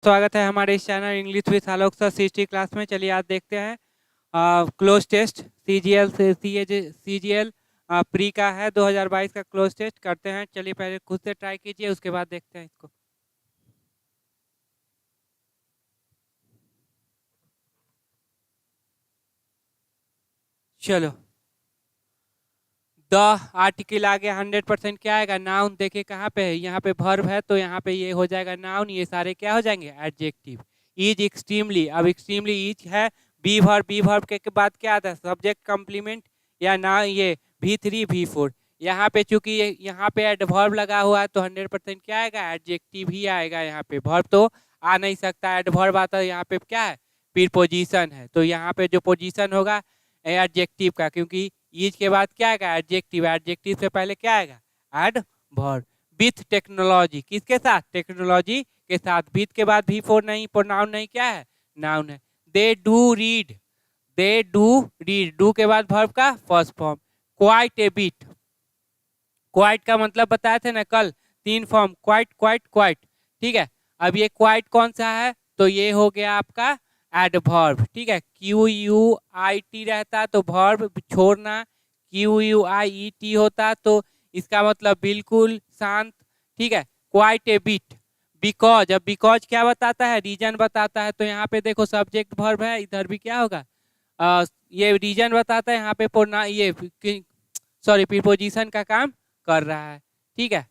स्वागत है हमारे इस channel English with Alok sir CT class में। चलिए आज देखते हैं cloze test CGL CGL pre का है 2022 का क्लोज टेस्ट करते हैं। चलिए पहले खुद से ट्राई कीजिए, उसके बाद देखते हैं इसको। चलो द आर्टिकल आ गया 100%। क्या आएगा? नाउन। देखिए कहाँ पे है, यहाँ पे वर्ब है तो यहाँ पे ये हो जाएगा नाउन। ये सारे क्या हो जाएंगे? एडजेक्टिव। इज एक्सट्रीमली, अब एक्सट्रीमली इज है बी वर्ब के बाद क्या आता है? सब्जेक्ट कम्प्लीमेंट या ना, ये V3 V4। यहाँ पे चूंकि यहाँ पे एडवर्ब लगा हुआ है तो 100% क्या आएगा? एडजेक्टिव ही आएगा। यहाँ पे वर्ब तो आ नहीं सकता, एडवर्ब आता है। यहाँ पे क्या है? प्रीपोजिशन है, तो यहाँ पे जो पोजीशन होगा एडजेक्टिव का, क्योंकि इज के बाद क्या आएगा? एडजेक्टिव। एडजेक्टिव से पहले क्या आएगा? एडवर्ब। विथ टेक्नोलॉजी, किसके साथ? टेक्नोलॉजी के साथ। विथ के बाद V4 नहीं, प्रोनाउन नहीं, क्या है? नाउन है। They do read, they do read. Do के बाद वर्ब का first form. Quite a bit, quite का मतलब बताए थे ना कल, 3 फॉर्म, क्वाइट क्वाइट क्वाइट। ठीक है, अब ये क्वाइट कौन सा है? तो ये हो गया आपका एडवर्ब। ठीक है, QUIT रहता तो वर्ब छोड़ना, QUIET होता तो इसका मतलब बिल्कुल शांत। ठीक है, क्वाइट ए बिट। बिकॉज, अब बिकॉज क्या बताता है? रीजन बताता है। तो यहाँ पे देखो सब्जेक्ट वर्ब है, इधर भी क्या होगा? ये रीजन बताता है। यहाँ पे ये प्रीपोजिशन का काम कर रहा है। ठीक है,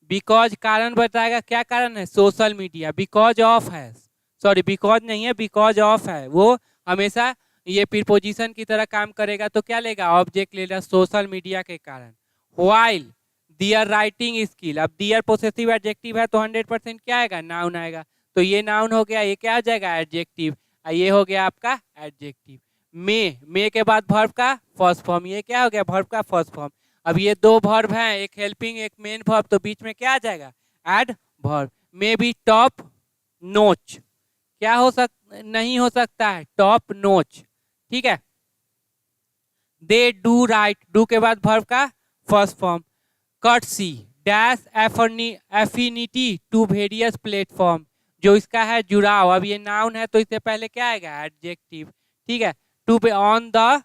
बिकॉज कारण बताएगा। क्या कारण है? Social media. बिकॉज ऑफ है, बिकॉज नहीं है, बिकॉज ऑफ है। वो हमेशा ये प्रीपोजिशन की तरह काम करेगा तो क्या लेगा? ऑब्जेक्ट लेगा, सोशल मीडिया के कारण। व्हाइल दियर राइटिंग स्किल, अब दियर पोसेसिव एडजेक्टिव है तो 100% क्या आएगा? नाउन आएगा। तो ये नाउन हो गया, ये क्या हो जाएगा? एडजेक्टिव। ये हो गया आपका एडजेक्टिव। मे के बाद वर्ब का फर्स्ट फॉर्म, ये क्या हो गया? वर्ब का फर्स्ट फॉर्म। अब ये दो वर्ब हैं, एक हेल्पिंग एक मेन वर्ब, तो बीच में क्या आ जाएगा? Adverb. May be top notch, क्या नहीं हो सकता है? टॉप नोच। ठीक है, दे डू राइट, डू के बाद वर्ब का first form. Courtesy dash affinity to various platform, जो इसका है जुड़ाव। अब ये नाउन है तो इससे पहले क्या आएगा? एडजेक्टिव। ठीक है, to be on the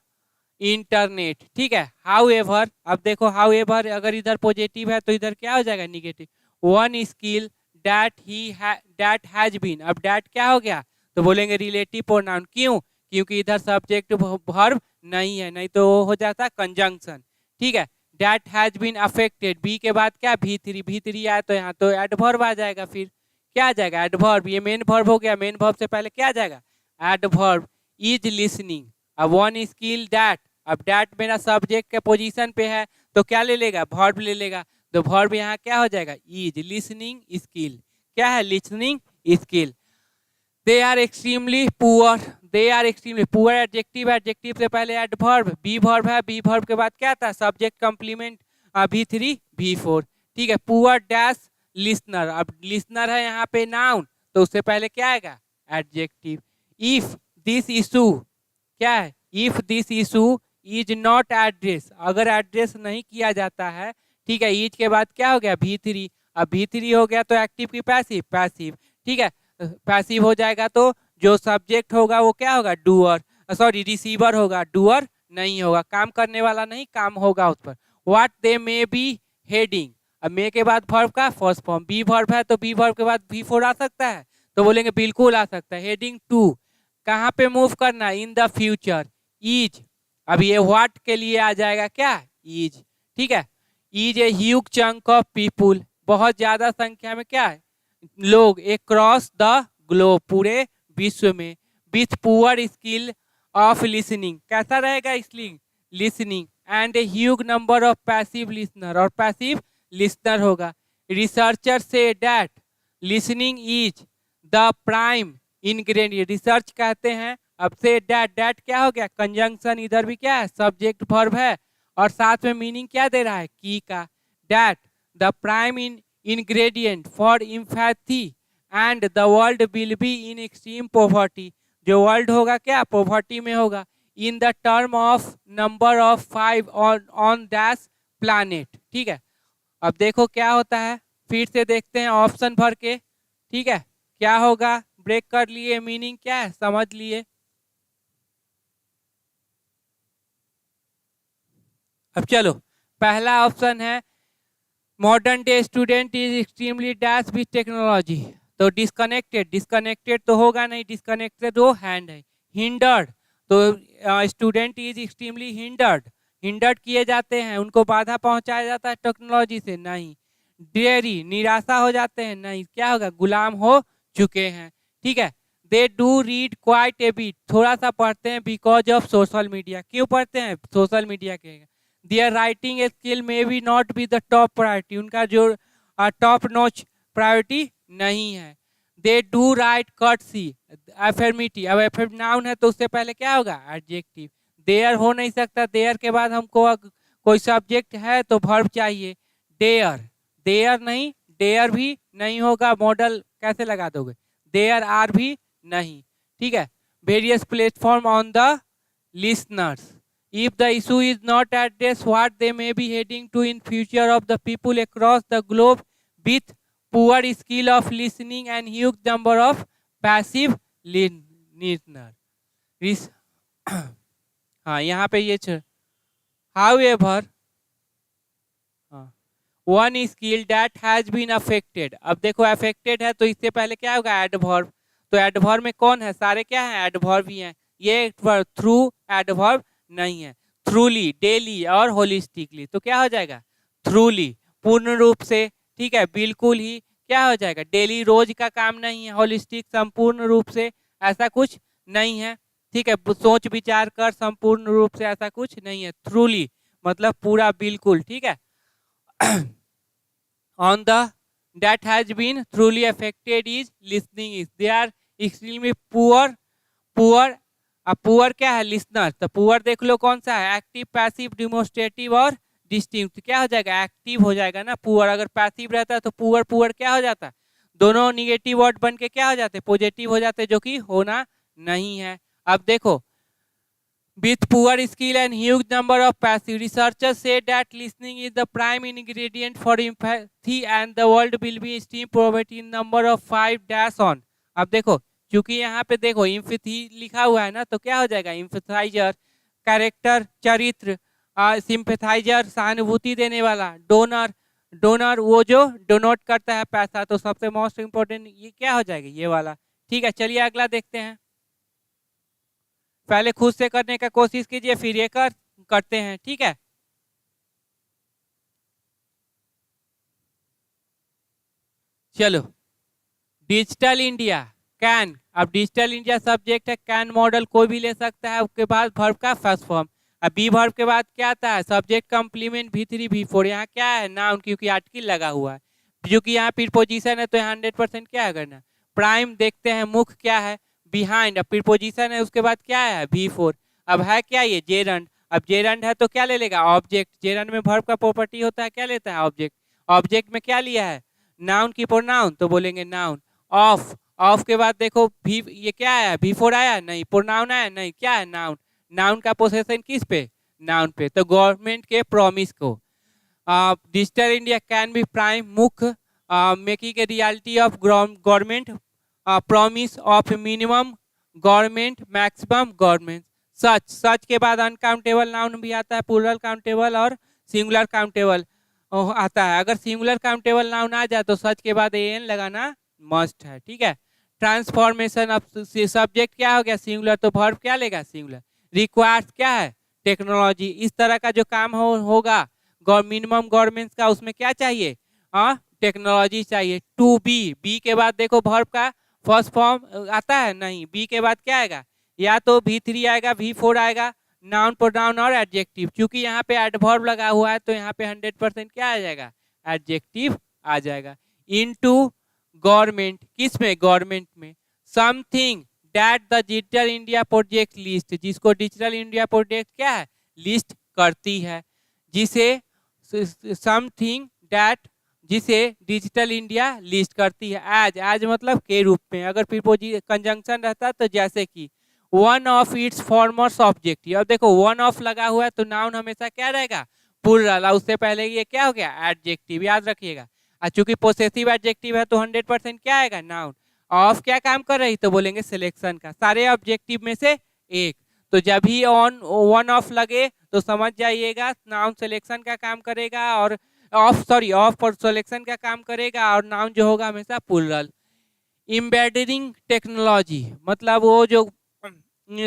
internet. ठीक है, हाउ एवर, अब देखो हाउ एवर अगर इधर पॉजिटिव है तो इधर क्या हो जाएगा? Negative. One skill that has been, अब दैट क्या हो गया? तो बोलेंगे रिलेटिव प्रोनाउन। क्यों? क्योंकि इधर सब्जेक्ट वर्ब नहीं है, नहीं तो हो जाता कंजंक्शन। ठीक है, that has been affected, B के बाद क्या? V3 आया तो यहाँ तो एडवर्ब आ जाएगा। फिर क्या आ जाएगा? एडवर्ब। ये मेन वर्ब हो गया, मेन वर्ब से पहले क्या आ जाएगा? एडवर्ब। इज लिसनिंग, अब वन स्किल दैट, अब दैट मेरा सब्जेक्ट के पोजीशन पे है तो क्या ले लेगा? वर्ब ले लेगा। तो वर्ब यहाँ क्या हो जाएगा? Is listening skill. क्या है? Listening skill. They are extremely poor, they are extremely poor adjective, adjective से पहले एडवर्ब। बी वर्ब है, बी वर्ब के बाद क्या था? Subject complement V3 V4। ठीक है, पुअर डैश लिसनर, अब लिसनर है यहाँ पे नाउन तो उससे पहले क्या आएगा? एडजेक्टिव। इफ दिस इशू, क्या है? If this issue is not address, अगर एड्रेस नहीं किया जाता है। ठीक है, इज के बाद क्या हो गया? V3, अब V3 हो गया तो एक्टिव की पैसिव, पैसिव। ठीक है, पैसिव हो जाएगा तो जो सब्जेक्ट होगा वो क्या होगा? डूअर, रिसीवर होगा, डूअर नहीं होगा। काम करने वाला नहीं, काम होगा उस पर। What they may be heading, अब मे के बाद वर्ब का फर्स्ट फॉर्म। बी वर्ब है तो बी वर्ब के बाद V4 आ सकता है, तो बोलेंगे बिल्कुल आ सकता है। हेडिंग टू, कहाँ पे मूव करना? In the future. इज, अब ये व्हाट के लिए आ जाएगा क्या? इज। ठीक है, is a huge chunk of people, बहुत ज्यादा संख्या में क्या है? लोग, अक्रॉस द ग्लोब, पूरे विश्व में। With poor skill of listening, कैसा रहेगा? Skill listening. And a huge number of passive listener, और पैसिव लिसनर होगा। Researcher say that listening is the prime ingredient, research कहते हैं। अब से डैट, डैट क्या हो गया? कंजंक्शन, इधर भी क्या है? सब्जेक्ट वर्ब है और साथ में मीनिंग क्या दे रहा है? की का। That the prime ingredient for empathy and the world will be in extreme poverty, जो वर्ल्ड होगा क्या? पॉवर्टी में होगा। In the term of number of 5 on that planet. ठीक है, अब देखो क्या होता है, फिर से देखते हैं ऑप्शन भर के। ठीक है, क्या होगा, ब्रेक कर लिए, मीनिंग क्या है समझ लिए। अब चलो, पहला ऑप्शन है modern day student is extremely dash with technology, तो डिस्कनेक्टेड, डिस्कनेक्टेड तो होगा नहीं, डिस्कनेक्टेड तो हैंड है। हिंडर्ड, तो student is extremely hindered, hindered किए जाते हैं, उनको बाधा पहुंचाया जाता है टेक्नोलॉजी से, नहीं। डेयरी, निराशा हो जाते हैं, नहीं। क्या होगा, गुलाम हो चुके हैं, ठीक है। They do read quite a bit, थोड़ा सा पढ़ते हैं, बिकॉज ऑफ सोशल मीडिया, क्यों पढ़ते हैं, सोशल मीडिया के। There writing skill may be not be the top priority, उनका जो टॉप नॉच प्रायोरिटी नहीं है। They do right courtesy, affirmative, अब एफर्म नाउन है तो उससे पहले क्या होगा, एडजेक्टिव। देयर हो नहीं सकता, देयर के बाद हमको कोई सब्जेक्ट है तो वर्ब चाहिए। डेयर, देयर नहीं, डेयर भी नहीं होगा, मॉडल कैसे लगा दोगे, देयर आर भी नहीं, ठीक है। Various platform on the listeners, if the issue is not addressed, what they may be heading to in future of the people across the globe with poor skill of listening and huge number of passive listener. हाँ यहाँ पे ये however one skill that has been affected, अब देखो affected है तो इससे पहले क्या होगा, एडवर्ब, तो एडवर्ब में कौन है, सारे क्या है, एडवर्ब ही हैं। ये थ्रू एडवर्ब नहीं है। थ्रूली, डेली और होलिस्टिकली, तो क्या हो जाएगा, थ्रूली, पूर्ण रूप से, ठीक है, बिल्कुल ही, क्या हो जाएगा, डेली रोज का काम नहीं है। होलिस्टिक, संपूर्ण रूप से, ऐसा कुछ नहीं है, ठीक है। सोच विचार कर, संपूर्ण रूप से ऐसा कुछ नहीं है। थ्रूली मतलब पूरा, बिल्कुल, ठीक है। on the that has been truly affected is listening is, they are extremely poor, poor, अब पुअर क्या है, लिसनर, तो पुअर देख लो कौन सा है, एक्टिव, पैसिव, डिमोन्स्ट्रेटिव और डिस्टिंक्ट, क्या हो जाएगा, एक्टिव हो जाएगा ना पुअर। अगर पैसिव रहता है तो पुअर, पुअर क्या हो जाता, दोनों निगेटिव वर्ड बन के क्या हो जाते, पॉजिटिव हो जाते, जो कि होना नहीं है। अब देखो, with poor skill and huge number of passive, researchers say that listening is the prime ingredient for empathy and the world will be esteemed poverty in number of 5 dash on। अब देखो, क्योंकि यहाँ पे देखो इम्पैथी लिखा हुआ है ना, तो क्या हो जाएगा, इम्पैथाइजर, कैरेक्टर, चरित्र, सिंपैथाइजर, सहानुभूति देने वाला, डोनर, डोनर वो जो डोनेट करता है पैसा, तो सबसे मोस्ट इंपोर्टेंट ये क्या हो जाएगा, ये वाला, ठीक है। चलिए अगला देखते हैं, पहले खुद से करने का कोशिश कीजिए, फिर ये करते हैं, ठीक है। चलो, डिजिटल इंडिया कैन, अब डिजिटल इंडिया सब्जेक्ट है, कैन मॉडल कोई भी ले सकता है, उसके बाद वर्ब का फर्स्ट फॉर्म। अब बी वर्ब के बाद क्या आता है, सब्जेक्ट कंप्लीमेंट V3 V4, यहाँ क्या है, नाउन, क्योंकि आर्टिकल लगा हुआ है, क्योंकि यहाँ प्रीपोजिशन है तो 100% क्या है करना। प्राइम देखते हैं, मुख क्या है, बिहाइंड, अब प्रीपोजिशन है उसके बाद क्या है, V4। अब है क्या ये, जेरंड, अब जेरंड है तो क्या ले लेगा, ऑब्जेक्ट, जेरंड में वर्ब का प्रॉपर्टी होता है, क्या लेता है, ऑब्जेक्ट। ऑब्जेक्ट में क्या लिया है, नाउन की प्रोनाउन, तो बोलेंगे नाउन। ऑफ, ऑफ के बाद देखो भी, ये क्या है, V4 आया नहीं, प्रोनाउन आया नहीं, क्या है, नाउन। नाउन का पोसेशन किस पे, नाउन पे, तो गवर्नमेंट के प्रॉमिस को। Digital India can be prime, मुख्य, making a reality of government promise of minimum government, maximum government. सच, सच के बाद अनकाउंटेबल नाउन भी आता है, प्लूरल काउंटेबल और सिंगुलर काउंटेबल आता है। अगर सिंगुलर काउंटेबल नाउन आ जाए तो सच के बाद एन लगाना मस्ट है, ठीक है। ट्रांसफॉर्मेशन ऑफ सब्जेक्ट क्या हो गया, सिंगुलर, तो वर्ब क्या लेगा, सिंगुलर। रिक्वायर्स क्या है, टेक्नोलॉजी, इस तरह का जो काम होगा मिनिमम गवर्नमेंट का, उसमें क्या चाहिए, टेक्नोलॉजी चाहिए। टू बी, बी के बाद देखो वर्ब का फर्स्ट फॉर्म आता है नहीं, बी के बाद क्या आएगा, या तो V3 आएगा, V4 आएगा, नाउन, प्रोनाउन और एडजेक्टिव। क्योंकि यहाँ पे एडवर्ब लगा हुआ है तो यहाँ पे 100% क्या आ जाएगा, एडजेक्टिव आ जाएगा। इनटू गवर्नमेंट, किस में, गवर्नमेंट में। Something that the digital India project list, जिसको डिजिटल इंडिया प्रोजेक्ट क्या है, लिस्ट करती है, जिसे समथिंग दैट, जिसे डिजिटल इंडिया लिस्ट करती है। एज, एज मतलब के रूप में, अगर प्रीपोजिशन कंजंक्शन रहता तो जैसे कि। One of its formers objective, अब देखो वन ऑफ लगा हुआ है तो नाउन हमेशा क्या रहेगा, प्लूरल, उससे पहले ये क्या हो गया, एडजेक्टिव, याद रखिएगा। चूंकि पोसेसिव एडजेक्टिव है तो 100% क्या आएगा, नाउन। ऑफ क्या काम कर रही, तो बोलेंगे सिलेक्शन का, सारे ऑब्जेक्टिव में से एक। तो जब भी ऑन वन ऑफ लगे तो समझ जाइएगा नाउन सिलेक्शन का काम करेगा, और ऑफ और सिलेक्शन का काम करेगा, और नाउन जो होगा हमेशा प्लूरल। एम्बेडिंग टेक्नोलॉजी मतलब वो जो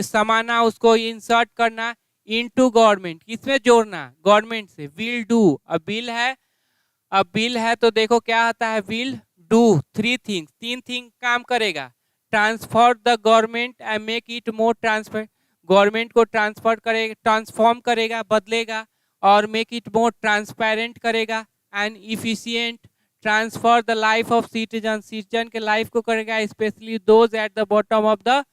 समाना उसको इंसर्ट करना इनटू गवर्नमेंट, किसमें जोड़ना, गवर्नमेंट से। विल डू, अब बिल है तो देखो क्या आता है, विल डू थ्री थिंग्स, तीन थिंग काम करेगा। Transfer the government and make it more transfer, government को ट्रांसफर करेगा, ट्रांसफॉर्म करेगा, बदलेगा, और मेक इट मोर ट्रांसपेरेंट करेगा and efficient. Transfer the life of citizen, citizen के लाइफ को करेगा, specially those at the bottom of the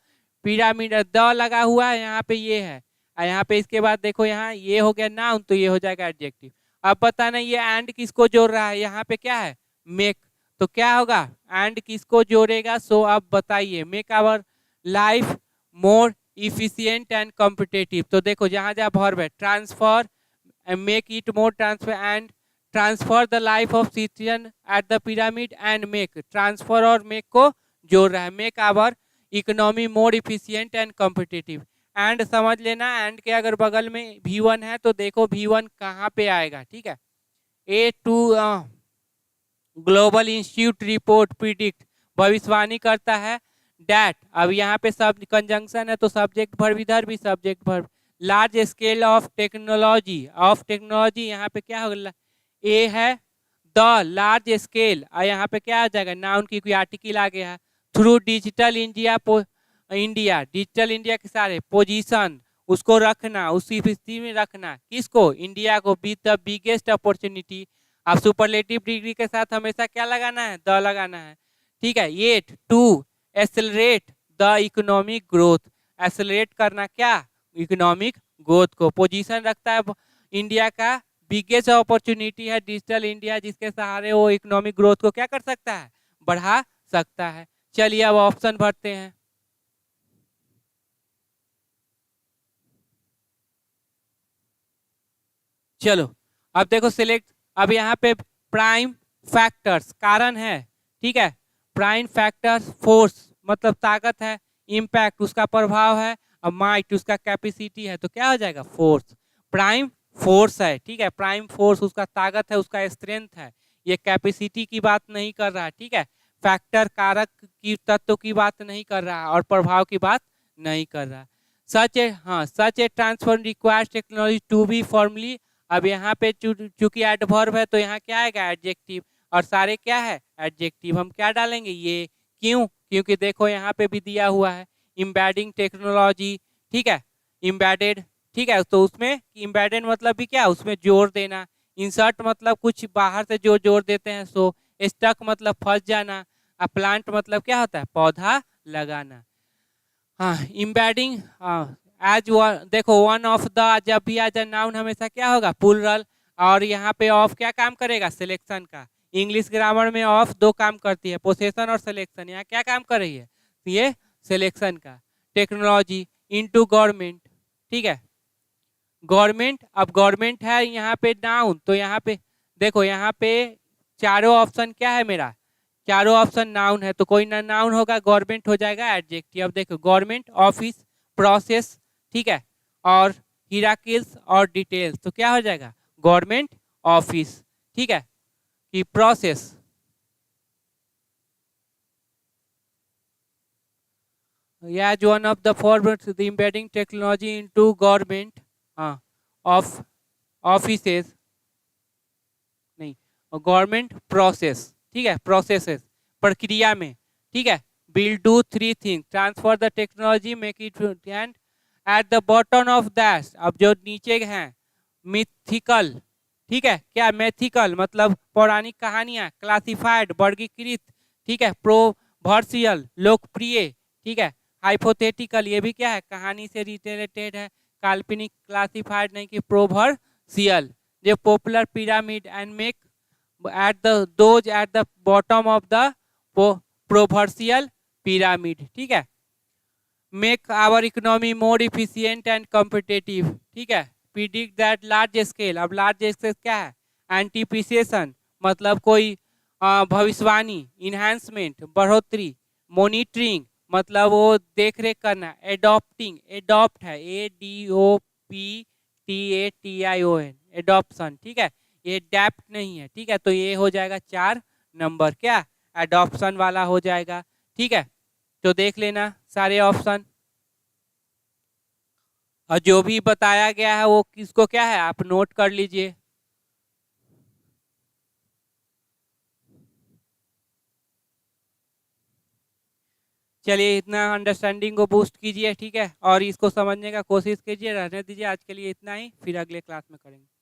pyramid. The लगा हुआ है यहाँ पे, ये है, यहाँ पे इसके बाद देखो यहाँ ये हो गया नाउन, तो ये हो जाएगा एडजेक्टिव। अब बताना ये एंड किसको जोड़ रहा है, यहाँ पे क्या है, मेक, तो क्या होगा, एंड किसको जोड़ेगा, सो अब बताइए, make our life more efficient and competitive. तो देखो जहां जहां वर्ब है, transfer, make it more transfer, and transfer the life of citizen at the pyramid, and make, transfer और मेक को जोड़ रहा है, make our economy more efficient and competitive. And समझ लेना, एंड के अगर बगल में V1 है तो देखो V1 कहाँ पे आएगा, ठीक है। A2 global institute report predict, भविष्यवाणी करता है, डैट, अब यहाँ पे सब कंजंक्शन है तो सब्जेक्ट वर्ब, इधर भी subject verb. Large scale of technology, of technology यहाँ पे क्या होगा, ए है, द लार्ज स्केल, और यहाँ पे क्या आ जाएगा, नाउन की कोई आर्टिकल आ गया है। Through digital India, India, digital India के सारे पोजीशन, उसको रखना, उसी स्थिति में रखना, किसको, इंडिया को, विद द बिगेस्ट अपॉर्चुनिटी। अब सुपरलेटिव डिग्री के साथ हमेशा क्या लगाना है, द लगाना है, ठीक है। At to accelerate the economic growth, accelerate करना क्या, इकोनॉमिक ग्रोथ को। पोजीशन रखता है इंडिया का, बिगेस्ट अपॉर्चुनिटी है डिजिटल इंडिया, जिसके सहारे वो इकोनॉमिक ग्रोथ को क्या कर सकता है, बढ़ा सकता है। चलिए अब ऑप्शन भरते हैं। चलो अब देखो सिलेक्ट, अब यहाँ पे प्राइम फैक्टर्स कारण है, ठीक है, प्राइम फैक्टर्स फोर्स मतलब ताकत है, इम्पैक्ट उसका प्रभाव है, और माइट उसका कैपेसिटी है, तो क्या हो जाएगा, फोर्स। प्राइम फोर्स है, ठीक है, प्राइम फोर्स उसका ताकत है, उसका स्ट्रेंथ है, ये कैपेसिटी की बात नहीं कर रहा, ठीक है। फैक्टर कारक की तत्व की बात नहीं कर रहा, और प्रभाव की बात नहीं कर रहा। Such a transform requires technology to be formally, अब यहाँ पे चूंकि एडवर्ब है तो यहाँ क्या आएगा, एडजेक्टिव, और सारे क्या है, एडजेक्टिव। हम क्या डालेंगे, ये, क्यों, क्योंकि देखो यहाँ पे भी दिया हुआ है एम्बेडिंग टेक्नोलॉजी, ठीक है, एम्बेडेड, ठीक है, तो उसमें एम्बेडेड मतलब भी क्या, उसमें जोड़ देना। इंसर्ट मतलब कुछ बाहर से जो जोड़ देते हैं, सो स्टक मतलब फंस जाना। प्लांट मतलब क्या होता है, पौधा लगाना। हाँ, एम्बेडिंग, एज देखो वन ऑफ द, जब भी एज अ नाउन हमेशा क्या होगा, प्लूरल, और यहाँ पे ऑफ क्या काम करेगा, सिलेक्शन का। इंग्लिश ग्रामर में ऑफ दो काम करती है, पोसेशन और सिलेक्शन, यहाँ क्या काम कर रही है, ये सिलेक्शन का। टेक्नोलॉजी इनटू गवर्नमेंट, ठीक है, गवर्नमेंट, अब गवर्नमेंट है यहाँ पे नाउन, तो यहाँ पे देखो यहाँ पे चारों ऑप्शन क्या है मेरा, चारों ऑप्शन नाउन है, तो कोई ना नाउन होगा, गवर्नमेंट हो जाएगा एडजेक्टिव। अब देखो गवर्नमेंट, ऑफिस, प्रोसेस, ठीक है, और हिराकिल्स और डिटेल्स, तो क्या हो जाएगा, गवर्नमेंट ऑफिस, ठीक है, कि process. as one of the forwards the embedding technology into government of offices, नहीं, गवर्नमेंट प्रोसेस, ठीक है, प्रोसेसेस, प्रक्रिया में, ठीक है। Will do three thing, transfer the technology, make it, and at the bottom of that, अब जो नीचे हैं, मिथिकल, ठीक है, क्या मैथिकल मतलब पौराणिक कहानियां, क्लासिफाइड वर्गीकृत, ठीक है, प्रोवर्सियल लोकप्रिय, ठीक है, हाइपोथेटिकल ये भी क्या है, कहानी से रिलेटेड है, काल्पनिक, क्लासिफाइड नहीं कि प्रोवर्सियल, जो popular pyramid and make at the those at the bottom of the proverbial pyramid, ठीक है, make our economy more efficient and competitive, ठीक है, predict that large scale, अब large scale क्या है, anticipation मतलब कोई भविष्यवाणी, enhancement बढ़ोतरी, मॉनिटरिंग मतलब वो देख रेख करना। एडॉप्टिंग, एडॉप्ट है ADOPTATION, एडॉप्शन, ठीक है, ये डेप्ट नहीं है, ठीक है। तो ये हो जाएगा 4 नंबर, क्या एडॉप्शन वाला हो जाएगा, ठीक है। तो देख लेना सारे ऑप्शन, और जो भी बताया गया है वो किसको क्या है आप नोट कर लीजिए। चलिए इतना अंडरस्टैंडिंग को बूस्ट कीजिए, ठीक है, और इसको समझने का कोशिश कीजिए। रहने दीजिए आज के लिए इतना ही, फिर अगले क्लास में करेंगे।